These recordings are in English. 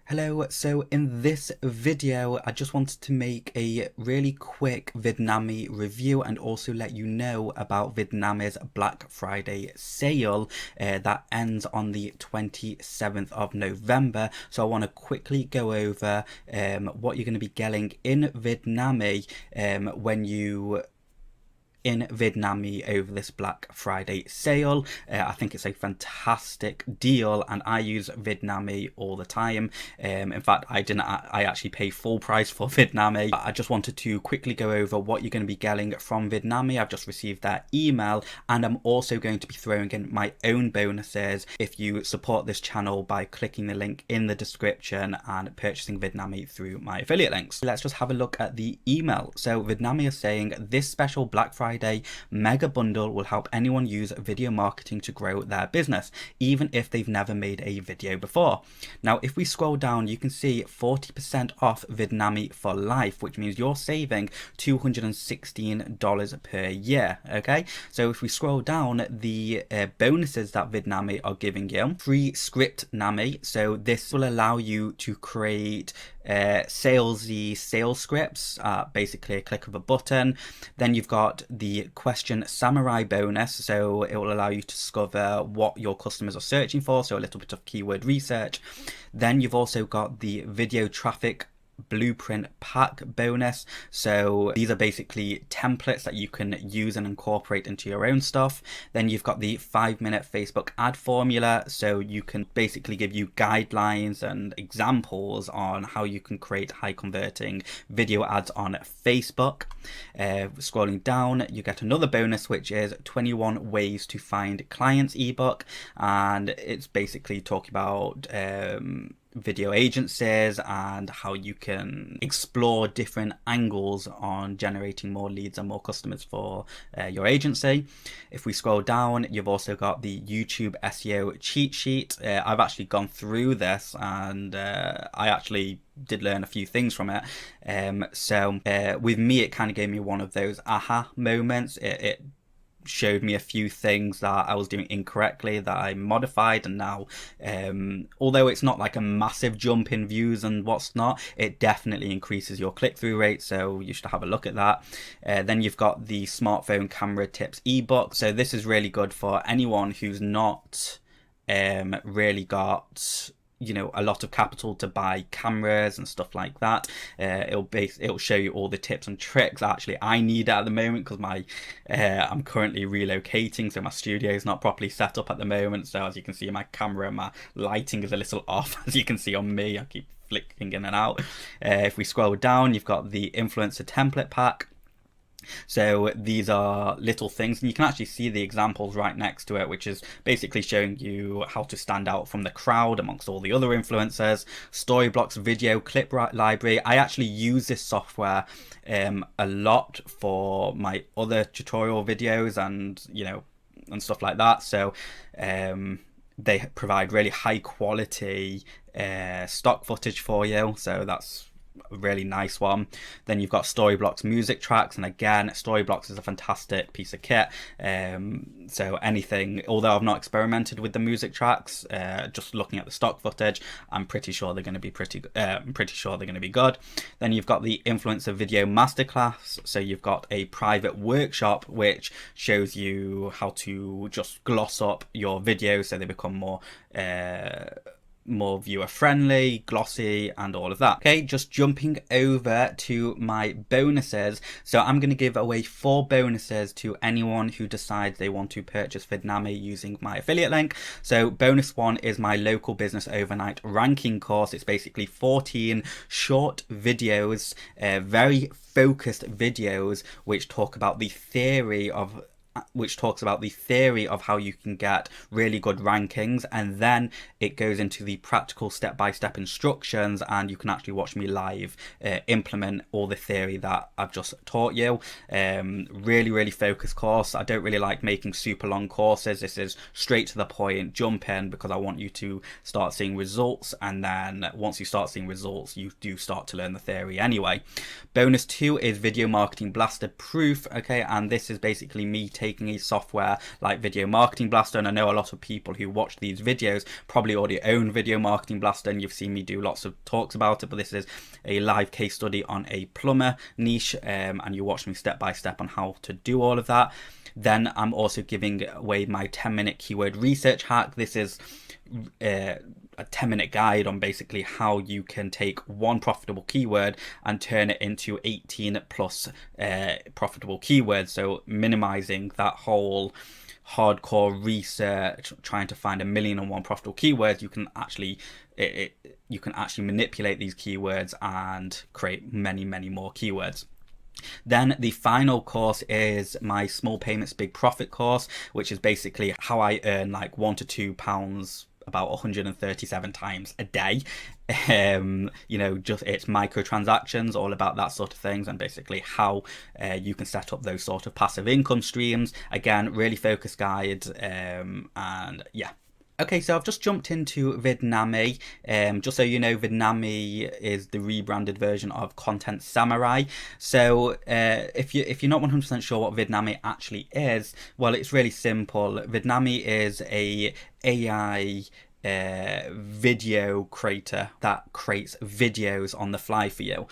Hello, so in this video I just wanted to make a really quick Vidnami review and also let you know about Vidnami's Black Friday sale that ends on the 27th of November. So I want to quickly go over what you're going to be getting in Vidnami when you Vidnami over this Black Friday sale. I think it's a fantastic deal and I use Vidnami all the time. In fact, I actually pay full price for Vidnami. I just wanted to quickly go over what you're going to be getting from Vidnami. I've just received that email and I'm also going to be throwing in my own bonuses if you support this channel by clicking the link in the description and purchasing Vidnami through my affiliate links. Let's just have a look at the email. So Vidnami is saying this special Black Friday mega bundle will help anyone use video marketing to grow their business, even if they've never made a video before. Now, if we scroll down, you can see 40% off Vidnami for life, which means you're saving $216 per year. Okay, so if we scroll down, the bonuses that Vidnami are giving you: free script Nami. So this will allow you to create salesy sales scripts, basically a click of a button. Then you've got the question samurai bonus, so it will allow you to discover what your customers are searching for, so a little bit of keyword research. Then you've also got the video traffic blueprint pack bonus, so these are basically templates that you can use and incorporate into your own stuff. Then you've got the 5-minute Facebook ad formula, so you can basically give you guidelines and examples on how you can create high converting video ads on Facebook. Scrolling down, you get another bonus, which is 21 ways to find clients ebook, and it's basically talking about video agencies and how you can explore different angles on generating more leads and more customers for your agency. If we scroll down, you've also got the YouTube SEO cheat sheet. I've actually gone through this and I actually did learn a few things from it. So with me, it kind of gave me one of those aha moments. It showed me a few things that I was doing incorrectly that I modified, and now although it's not like a massive jump in views and what's not, it definitely increases your click-through rate, so you should have a look at that. Then you've got the smartphone camera tips ebook, so this is really good for anyone who's not really got a lot of capital to buy cameras and stuff like that. It'll show you all the tips and tricks. Actually, I need it at the moment because I'm currently relocating, so my studio is not properly set up at the moment. So as you can see, my camera, my lighting is a little off, as you can see on me. I keep flicking in and out. If we scroll down, you've got the influencer template pack. So these are little things, and you can actually see the examples right next to it, which is basically showing you how to stand out from the crowd amongst all the other influencers. Storyblocks video clip library. I actually use this software a lot for my other tutorial videos and and stuff like that. So they provide really high quality stock footage for you, so that's a really nice one. Then you've got Storyblocks music tracks, and again, Storyblocks is a fantastic piece of kit. So anything, although I've not experimented with the music tracks, just looking at the stock footage, I'm pretty sure they're going to be good. Then you've got the influencer video masterclass, so you've got a private workshop which shows you how to just gloss up your videos so they become more viewer friendly, glossy, and all of that. Okay, just jumping over to my bonuses. So I'm going to give away 4 bonuses to anyone who decides they want to purchase Vidnami using my affiliate link. So bonus 1 is my local business overnight ranking course. It's basically 14 short videos, very focused videos, which talks about the theory of how you can get really good rankings, and then it goes into the practical step-by-step instructions, and you can actually watch me live implement all the theory that I've just taught you. Really focused course. I don't really like making super long courses. This is straight to the point, jump in, because I want you to start seeing results, and then once you start seeing results, you do start to learn the theory anyway. Bonus 2 is video marketing blaster proof. Okay, and this is basically me taking taking a software like Video Marketing Blaster, and I know a lot of people who watch these videos probably already own Video Marketing Blaster, and you've seen me do lots of talks about it, but this is a live case study on a plumber niche, and you watch me step by step on how to do all of that. Then I'm also giving away my 10-minute keyword research hack. This is a 10-minute guide on basically how you can take one profitable keyword and turn it into 18 plus profitable keywords. So minimizing that whole hardcore research, trying to find 1,000,001 profitable keywords. You can actually manipulate these keywords and create many more keywords. Then the final course is my Small Payments Big Profit course, which is basically how I earn like £1 to £2 about 137 times a day. Just it's microtransactions, all about that sort of things, and basically how you can set up those sort of passive income streams. Again, really focused guide, and yeah. Okay, so I've just jumped into Vidnami. Just so you know, Vidnami is the rebranded version of Content Samurai. So if you're not 100% sure what Vidnami actually is, well, it's really simple. Vidnami is a AI video creator that creates videos on the fly for you.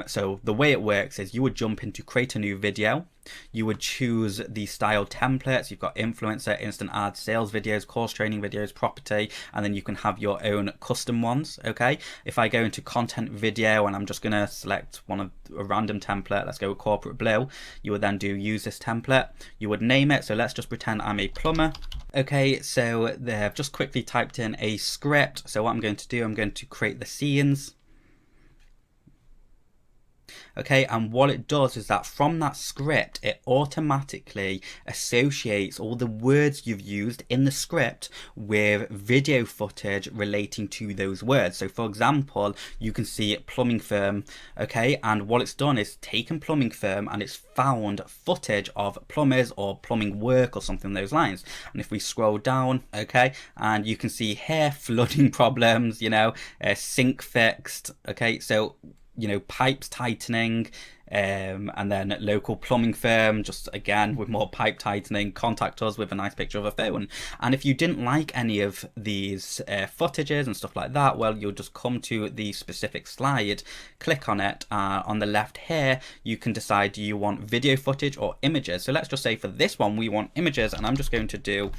So the way it works is you would jump into create a new video. You would choose the style templates. You've got influencer, instant ads, sales videos, course training videos, property, and then you can have your own custom ones. Okay, if I go into content video and I'm just going to select a random template, let's go with corporate blue, you would then do use this template. You would name it, so let's just pretend I'm a plumber. Okay, so they've just quickly typed in a script. So what I'm going to do, I'm going to create the scenes. Okay, and what it does is that from that script, it automatically associates all the words you've used in the script with video footage relating to those words. So for example, you can see plumbing firm, okay, and what it's done is taken plumbing firm and it's found footage of plumbers or plumbing work or something along those lines. And if we scroll down, okay, and you can see here flooding problems, sink fixed, okay, so pipes tightening, and then local plumbing firm, just again with more pipe tightening, contact us with a nice picture of a phone. And if you didn't like any of these footages and stuff like that, well, you'll just come to the specific slide, click on it. On the left here, you can decide, do you want video footage or images? So let's just say for this one, we want images, and I'm just going to do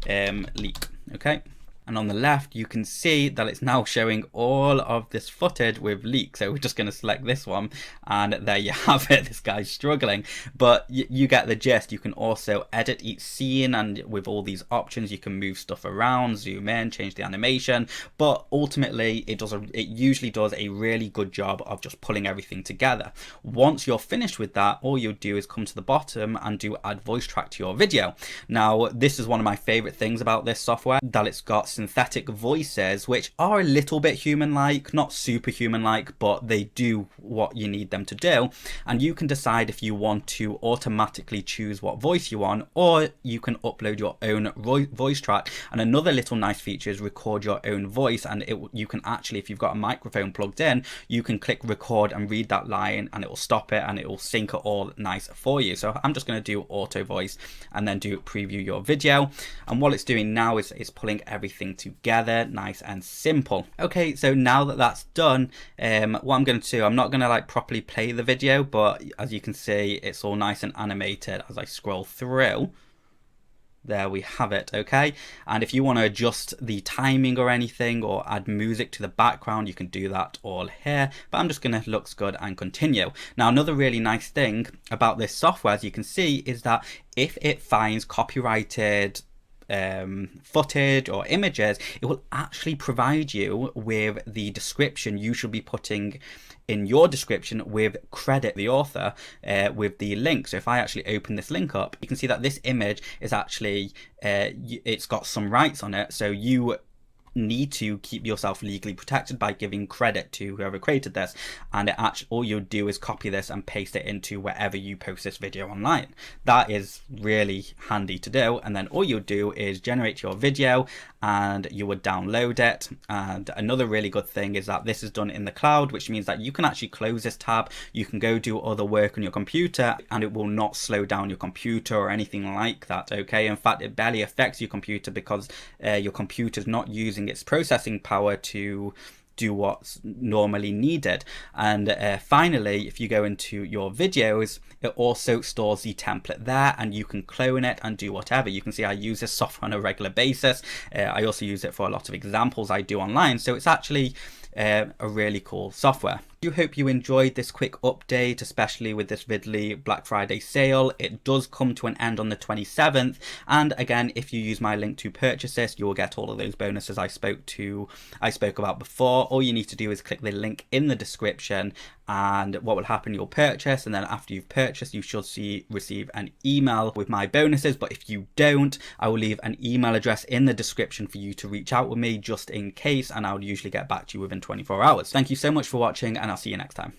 leak, okay? And on the left, you can see that it's now showing all of this footage with leak. So we're just going to select this one, and there you have it. This guy's struggling, but you get the gist. You can also edit each scene, and with all these options, you can move stuff around, zoom in, change the animation. But ultimately, it usually does a really good job of just pulling everything together. Once you're finished with that, all you'll do is come to the bottom and do add voice track to your video. Now, this is one of my favorite things about this software, that it's got synthetic voices, which are a little bit human-like, not super human-like, but they do what you need them to do. And you can decide if you want to automatically choose what voice you want, or you can upload your own voice track. And another little nice feature is record your own voice, and you can actually, if you've got a microphone plugged in, you can click record and read that line, and it will stop it and it will sync it all nice for you. So I'm just going to do auto voice and then do preview your video. And what it's doing now is it's pulling everything together nice and simple. Okay, so now that that's done, what I'm going to do, I'm not going to like properly play the video, but as you can see, it's all nice and animated as I scroll through. There we have it, okay? And if you want to adjust the timing or anything, or add music to the background, you can do that all here. But I'm just going to looks good and continue. Now, another really nice thing about this software, as you can see, is that if it finds copyrighted footage or images, it will actually provide you with the description you should be putting in your description, with credit the author with the link. So if I actually open this link up, you can see that this image is actually it's got some rights on it, so you need to keep yourself legally protected by giving credit to whoever created this, and all you'll do is copy this and paste it into wherever you post this video online. That is really handy to do, and then all you'll do is generate your video and you would download it. And another really good thing is that this is done in the cloud, which means that you can actually close this tab, you can go do other work on your computer, and it will not slow down your computer or anything like that. Okay, in fact, it barely affects your computer because your computer is not using its processing power to do what's normally needed. And finally, if you go into your videos, it also stores the template there, and you can clone it and do whatever. You can see I use this software on a regular basis. I also use it for a lot of examples I do online, so it's actually a really cool software. I hope you enjoyed this quick update, especially with this Vidly Black Friday sale. It does come to an end on the 27th, and again, if you use my link to purchase this, you will get all of those bonuses I spoke about before. All you need to do is click the link in the description, and what will happen, you'll purchase, and then after you've purchased, you should receive an email with my bonuses. But if you don't, I will leave an email address in the description for you to reach out with me just in case, and I'll usually get back to you within 24 hours. Thank you so much for watching, and I'll see you next time.